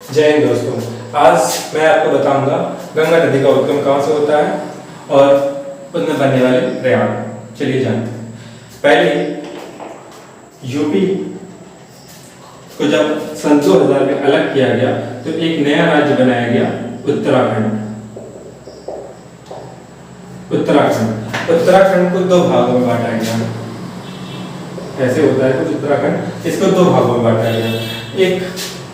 जय हिंद दोस्तों। आज मैं आपको बताऊंगा गंगा नदी का उद्गम कहाँ से होता है और उसमें बनने वाले प्रयाग। चलिए जानते हैं। पहले यूपी को जब सन 2000 में अलग किया गया तो एक नया राज्य बनाया गया, उत्तराखंड। उत्तराखंड को दो भागों में बांटा गया। ऐसे होता है कुछ उत्तराखंड, इसको दो भागों में बांटा गया, एक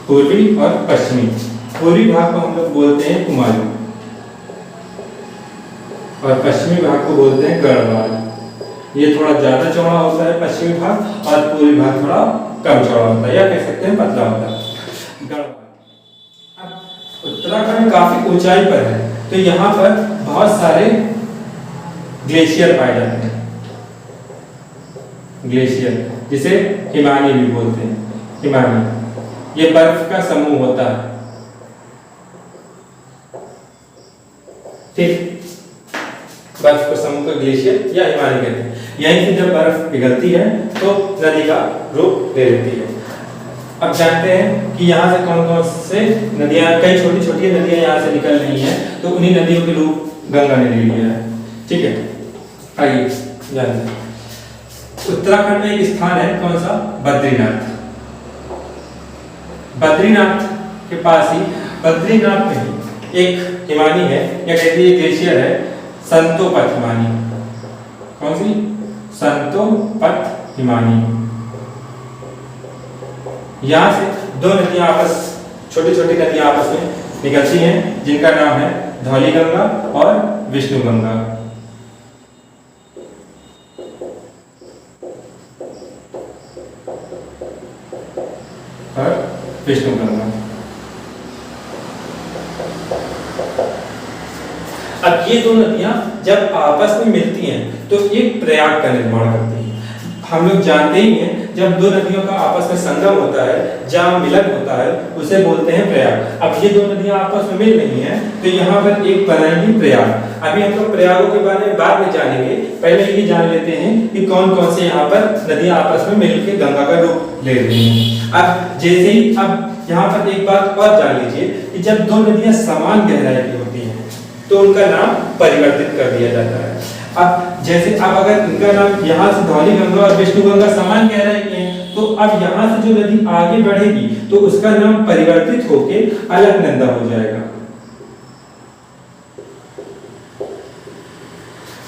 पूर्वी और पश्चिमी। पूर्वी भाग को हम लोग बोलते हैं कुमायूं और पश्चिमी भाग को बोलते हैं गढ़वाल। ये थोड़ा ज्यादा चौड़ा होता है पश्चिमी भाग और पूर्वी भाग थोड़ा कम चौड़ा होता है, या कह सकते हैं पतला होता है, गढ़वाल। अब उत्तराखंड काफी ऊंचाई पर है तो यहाँ पर बहुत सारे ग्लेशियर पाए जाते हैं। ग्लेशियर जिसे हिमानी भी बोलते हैं, हिमानी। ये बर्फ का समूह होता है, ठीक। बर्फ का समूह का ग्लेशियर या हिमानी कहते हैं। यहीं से जब बर्फ पिघलती है तो नदी का रूप ले लेती है। अब जानते हैं कि यहाँ से कौन कौन से नदियाँ, कई छोटी छोटी नदियाँ यहाँ से निकल रही हैं, तो उन्हीं नदियों के रूप गंगा ने ले लिया है, ठीक है। आइए जानते हैं। उत्तराखंड में एक स्थान है, कौन सा? बद्रीनाथ। बद्रीनाथ के पास ही, बद्रीनाथ में ही एक हिमानी है, या कहते हैं ग्लेशियर है, संतोपत हिमानी। कौन सी? संतोपत हिमानी। यहाँ से दो नदियां आपस, छोटी छोटी नदियां आपस में निकलती हैं, जिनका नाम है धौली गंगा और विष्णु गंगा। और विष्णु गंगा। अब ये दो नदियां जब आपस में मिलती हैं तो एक प्रयाग का निर्माण करती हैं। हम लोग जानते ही हैं, जब दो नदियों का आपस में संगम होता है, जहाँ मिलन होता है, उसे बोलते हैं प्रयाग। अब ये दो नदियां आपस में मिल रही हैं तो यहाँ पर एक बनाएंगी प्रयाग। अभी हम लोग प्रयागों के बारे में बाद में जानेंगे, पहले ये जान लेते हैं कि कौन कौन से यहाँ पर नदियां आपस में मिलकर गंगा का रूप ले रही हैं। अब जैसे ही, अब यहाँ पर एक बात और जान लीजिए कि जब दो नदियां समान गहराई की होती हैं तो उनका नाम परिवर्तित कर दिया जाता है। अब जैसे, अब अगर इनका नाम यहाँ से धौली गंगा और विष्णु गंगा समान गहराई के हैं, तो अब यहाँ से जो नदी आगे बढ़ेगी तो उसका नाम परिवर्तित होके अलकनंदा हो जाएगा।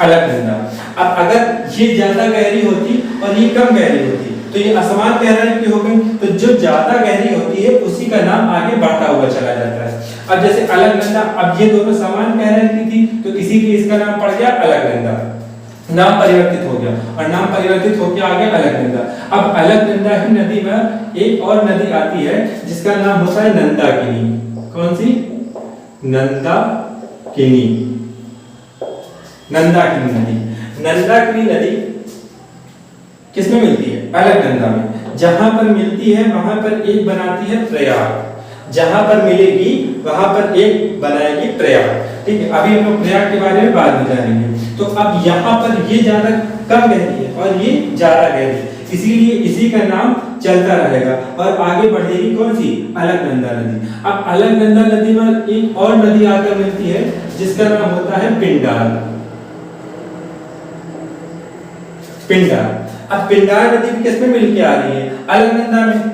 अलकनंदा। अब अगर ये ज्यादा गहरी होती और ये कम गहरी होती तो ये असमान गहराई की हो गई, तो जो ज्यादा गहरी होती है उसी का नाम आगे बढ़ता हुआ चला जाता है। अब जैसे अलकनंदा, अब ये दोनों समान गहराई की थी तो इसीलिए इसका नाम पड़ गया अलकनंदा, नाम परिवर्तित हो गया, और नाम परिवर्तित होकर आ गया अलकनंदा। अब अलकनंदा ही नदी में एक और नदी आती है जिसका नाम होता है नंदाकिनी। कौन सी? नंदाकिनी। नंदाकिनी नदी। नंदाकिनी नदी किसमें मिलती है? अलकनंदा में। जहां पर मिलती है वहां पर एक बनाती है प्रयाग। जहां पर मिलेगी वहां पर एक बनाएगी प्रयाग, ठीक है। अभी हम लोग प्रयाग के बारे में बाद में जानेंगे। तो अब यहाँ पर ये ज्यादा कम गहरी है और ये ज्यादा गहरी, इसीलिए इसी का नाम चलता रहेगा और आगे बढ़ेगी कौन सी? अलकनंदा नदी। अब अलकनंदा नदी में एक और नदी आकर मिलती है जिसका नाम होता है पिंडार। पिंडार। अब पिंडार नदी भी किसमें मिलके आ रही है? अलकनंदा में।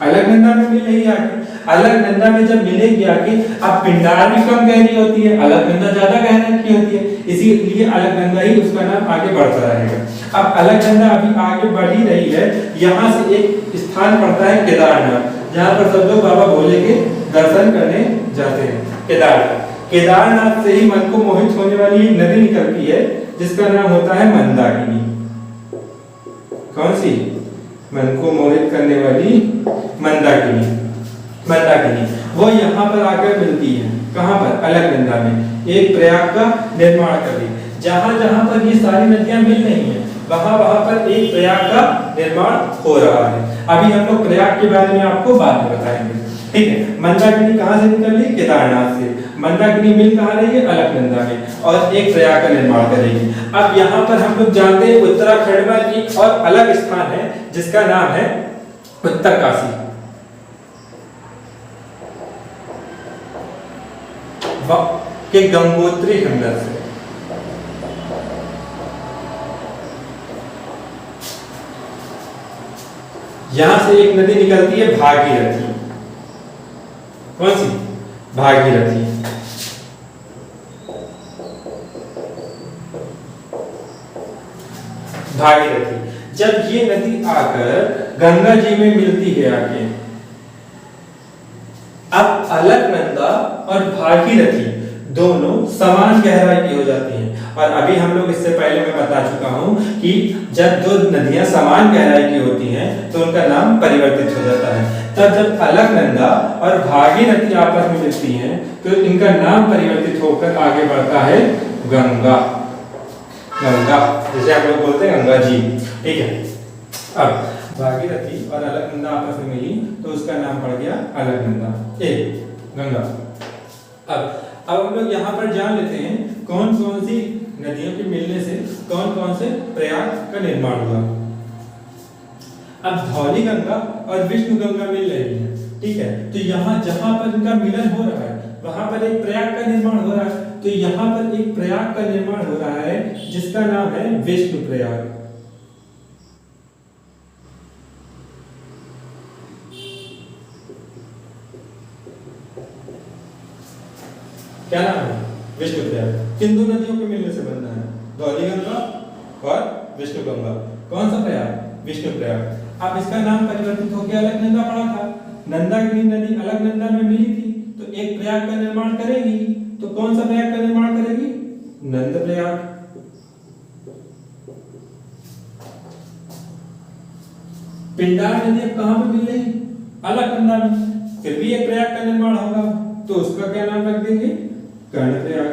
अलकनंदा में मिल रही है आगे। अलकनंदा में जब मिलेगी आगे, अब पिंडार भी कम गहरी होती है, अलकनंदा ज्यादा गहराई की होती है, इसीलिए अलकनंदा ही उसका नाम आगे बढ़ता रहेगा। अब अलकनंदा अभी आगे बढ़ ही रही है, यहाँ से एक स्थान पड़ता है केदारनाथ, जहाँ पर सब लोग बाबा भोले के दर्शन करने जाते हैं। केदारनाथ। केदारनाथ से ही मन को मोहित होने वाली एक नदी निकलती है जिसका नाम होता है मंदाकिनी। कौन सी? मन को मोहित करने वाली मंदाकिनी। मंदाकिनी वो यहाँ पर आकर मिलती है, कहाँ पर? अलकनंदा में। एक प्रयाग का निर्माण कर रही है। जहां जहां पर ये सारी नदियां मिल रही हैं वहां वहां पर एक प्रयाग का निर्माण हो रहा है। अभी हम लोग प्रयाग के बारे में आपको बाद में बताएंगे, ठीक है। मंदाकिनी कहाँ से निकल रही? केदारनाथ से। मंदाकिनी मिल कहाँ रही है? अलकनंदा में, और एक प्रयाग का निर्माण करेगी। अब यहाँ पर हम लोग जानते हैं उत्तराखंड में एक और अलग स्थान है जिसका नाम है उत्तरकाशी। के गंगोत्री खंडर से। यहां से एक नदी निकलती है भागीरथी। कौन सी? भागीरथी। भागीरथी जब ये नदी आकर गंगा जी में मिलती है आके, अब अलकनंदा और भागीरथी दोनों समान गहराई की हो जाती हैं। और अभी हम लोग इससे पहले मैं बता चुका हूं कि जब दो नदियां समान गहराई की होती हैं तो उनका नाम परिवर्तित हो जाता है। तब जब अलकनंदा और भागीरथी आपस में मिलती हैं तो इनका नाम परिवर्तित होकर आगे बढ़ता है गंगा। गंगा जैसे आप लोग बोलते हैं गंगा जी, ठीक है। अब भागीरथी और अलकनंदा आपस में मिली तो उसका नाम पड़ गया अलकनंदा, गंगा। अब हम लोग यहाँ पर जान लेते हैं कौन कौन सी नदियों के मिलने से कौन कौन से प्रयाग का निर्माण हुआ। अब धौली गंगा और विष्णु गंगा मिल रही है, ठीक है। तो यहाँ जहां पर इनका मिलन हो रहा है वहां पर एक प्रयाग का निर्माण हो रहा है। तो यहाँ पर एक प्रयाग का निर्माण हो रहा है जिसका नाम है विष्णु प्रयाग। क्या नाम है? विष्णु प्रयाग। किन दो नदियों के मिलने से बनना है? धौली गंगा और विष्णु गंगा। कौन सा प्रयाग? विष्णु प्रयाग। अब इसका नाम परिवर्तित होकर अलकनंदा पड़ा था। नंदागिरी नदी अलकनंदा में मिली थी तो एक प्रयाग का निर्माण करेगी। तो कौन सा प्रयाग का निर्माण करेगी? नंद प्रयाग। पिंडार नदी अब कहां पे मिल रही? अलकनंदा में। फिर भी एक प्रयाग का निर्माण होगा तो उसका क्या नाम रख देंगे? कर्णप्रयाग।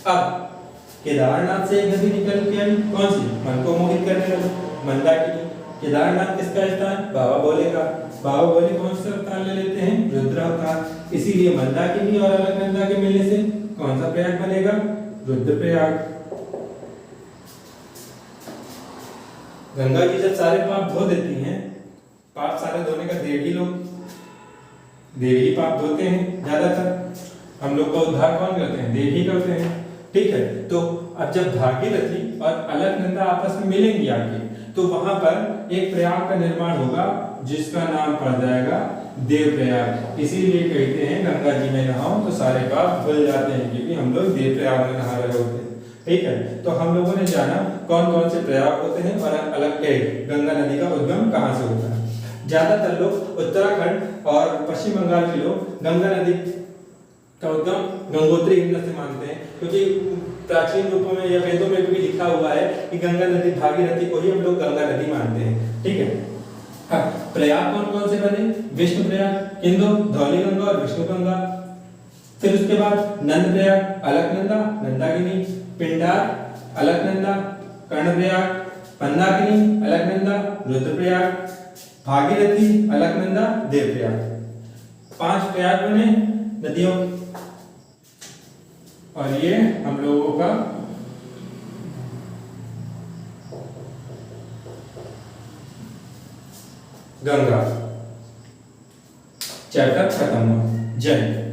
अब केदारनाथ से एक नदी निकल के आई, कौन सी? मन को मोहित करने वाली मंदाकिनी। केदारनाथ किसका स्थान? बाबा भोले का। बाबा भोले कौन सा अवतार ले लेते हैं? रुद्र अवतार। इसीलिए मंदाकिनी और अलकनंदा के मिलने से कौन सा प्रयाग बनेगा? रुद्रप्रयाग। गंगा जी जब सारे पाप धो देती हैं, पाप सारे धोने का देवी लोग, देवी पाप धोते हैं ज्यादातर। हम लोग का उद्धार कौन करते हैं? देवी करते हैं, ठीक है। तो अब जब भागीरथी और अलकनंदा आपस में मिलेंगी आगे तो वहां पर एक प्रयाग का निर्माण होगा जिसका नाम पड़ जाएगा देवप्रयाग। इसीलिए कहते हैं गंगा जी में नहाओ तो सारे पाप धुल जाते हैं, क्योंकि हम लोग देवप्रयाग में नहा रहे होते हैं, ठीक है। तो हम लोगों ने जाना कौन कौन से प्रयाग होते हैं और अलग गंगा नदी का उद्गम कहां से होता है। ज्यादातर लोग उत्तराखंड और पश्चिम बंगाल के लोग गंगा नदी का उद्गम गंगोत्री हिमनद से मानते हैं, क्योंकि प्राचीन रूपों में या वेदों में भी लिखा हुआ है कि गंगा नदी भागीरथी को ही हम लोग गंगा नदी मानते हैं, ठीक है। प्रयाग कौन कौन से बने? विष्णु प्रयाग, इंदो, धौली गंगा और विष्णु गंगा। फिर उसके बाद नंद प्रयाग, अलकनंदा, नंदाकिनी, पिंडार, अलकनंदा, कर्णप्रयाग, मंदाकिनी, अलकनंदा, रुद्रप्रयाग, भागीरथी, अलकनंदा, देवप्रयाग। 5 प्रयाग बने नदियों, और ये हम लोगों का गंगा चैप्टर खत्म हुआ। जय।